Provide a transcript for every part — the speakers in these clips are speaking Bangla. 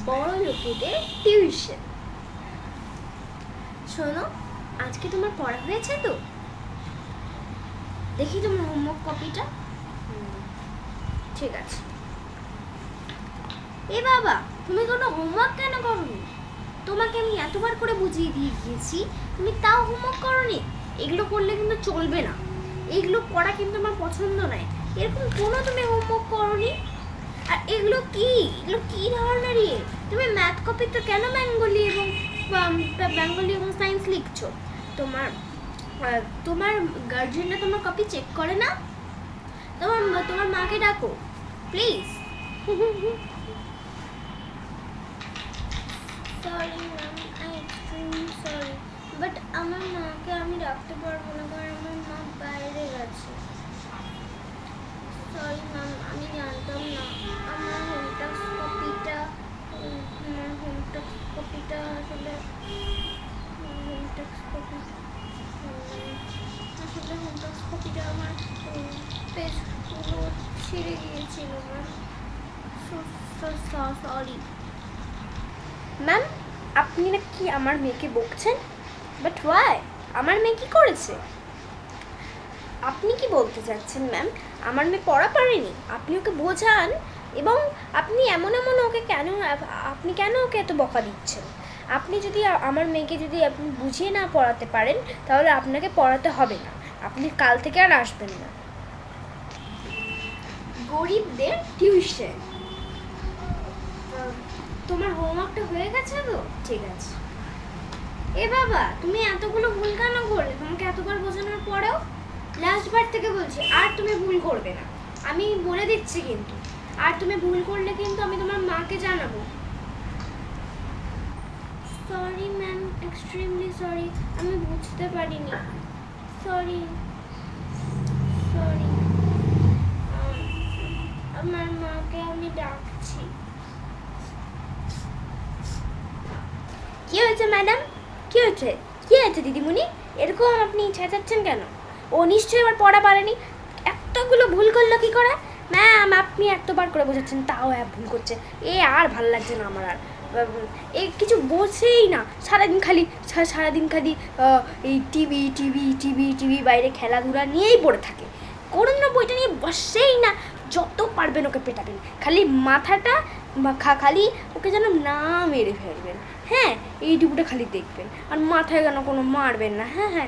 বড় লোকেদের টিউশন। শোনো, আজকে তোমার পড়া হয়েছে তো? দেখি তোমার হোমওয়ার্ক কপিটা। ঠিক আছে। এ বাবা, তুমি কোনো হোমওয়ার্ক কেন করোনি? তোমাকে আমি এতবার করে বুঝিয়ে দিয়ে গিয়েছি, তুমি তাও হোমওয়ার্ক করোনি। এগুলো করলে কিন্তু চলবে না, এগুলো করা কিন্তু আমার পছন্দ নয়। এরকম কোনো তুমি হোমওয়ার্ক করোনি। আর এগুলো কি ধরনের তুমি ম্যাথ কপিতে কেন বেঙ্গলি এবং সায়েন্স লিখছো? তোমার গার্জিয়ানরা তোমার কপি চেক করে না? তোমার মাকে ডাকো please. Sorry ma'am, I extremely sorry, but আমার মাকে আমি ডাকতে পারবো না, কারণ আমার মা বাইরে গেছে। সরি ম্যাম, আমি জানতাম না। আমার হোম টাস্ক কপিটা আসলে হোম টাস্ক কপিটা আমার পেজগুলো ছিঁড়ে গিয়েছিল ম্যাম। Sorry ma'am. আপনি নাকি আমার মেয়েকে বকছেন? But why? আমার মেয়ে কি করেছে? আপনি কি বলতে চাচ্ছেন ম্যাম? আমার মেয়ে পড়া পারেনি? আপনি ওকে বোঝান, এবং আপনি এমন ওকে আপনি কেন ওকে এত বকা দিচ্ছেন? আপনি যদি আমার মেয়েকে আপনি বুঝিয়ে না পড়াতে পারেন, তাহলে আপনাকে পড়াতে হবে না, আপনি কাল থেকে আর আসবেন না। গরিবদের টিউশন। তোমার হোমওয়ার্কটা হয়ে গেছে তো? ঠিক আছে। এ বাবা, তুমি এতগুলো ভুল কেন করলে? তোমাকে এতবার বোঝানোর পরেও? লাস্টবার থেকে বলছি, আর তুমি ভুল করবে না, আমি বলে দিচ্ছি কিন্তু। আর তুমি ভুল করলে কিন্তু আমি তোমার মাকে জানাবো। সরি ম্যাম, এক্সট্রিমলি সরি, আমি বুঝতে পারিনি। সরি। আমার মাকে আমি ডাকছি। কি হয়েছে ম্যাডাম? কি হয়েছে দিদিমণি? এরকম আপনি চেঁচাচ্ছেন কেন? ও নিশ্চয়ই আবার পড়া পারেনি। এতগুলো ভুল করলো কি করে? ম্যাম, আপনি এতবার করে বোঝাচ্ছেন, তাও ভুল করছে। আর ভালো লাগছে না আমার। আর কিছু বোঝেই না, সারাদিন খালি এই টিভি বাইরে খেলাধুলা নিয়েই পড়ে থাকে। করুন না, বইটা নিয়ে বসেই না। যত পারবেন ওকে পেটাবেন, খালি মাথাটা খালি ওকে যেন না মেরে ফেলবেন। হ্যাঁ, এইটুকুটা খালি দেখবেন, আর মাথায় যেন কোনো মারবেন না। হ্যাঁ,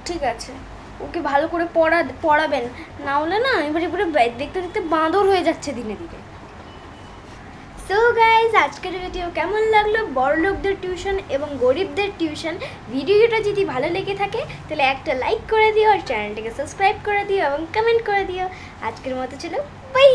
ঠিক আছে। ওকে ভালো করে পড়াবেন, না হলে না এবারে দেখতে দেখতে বাঁদর হয়ে যাচ্ছে দিনে দিনে। সো গাইজ, আজকের ভিডিও কেমন লাগলো? বড় লোকদের টিউশন এবং গরিবদের টিউশন ভিডিওটা যদি ভালো লেগে থাকে, তাহলে একটা লাইক করে দিও, আর চ্যানেলটাকে সাবস্ক্রাইব করে দিও এবং কমেন্ট করে দিও। আজকের মতো ছিল, বাই।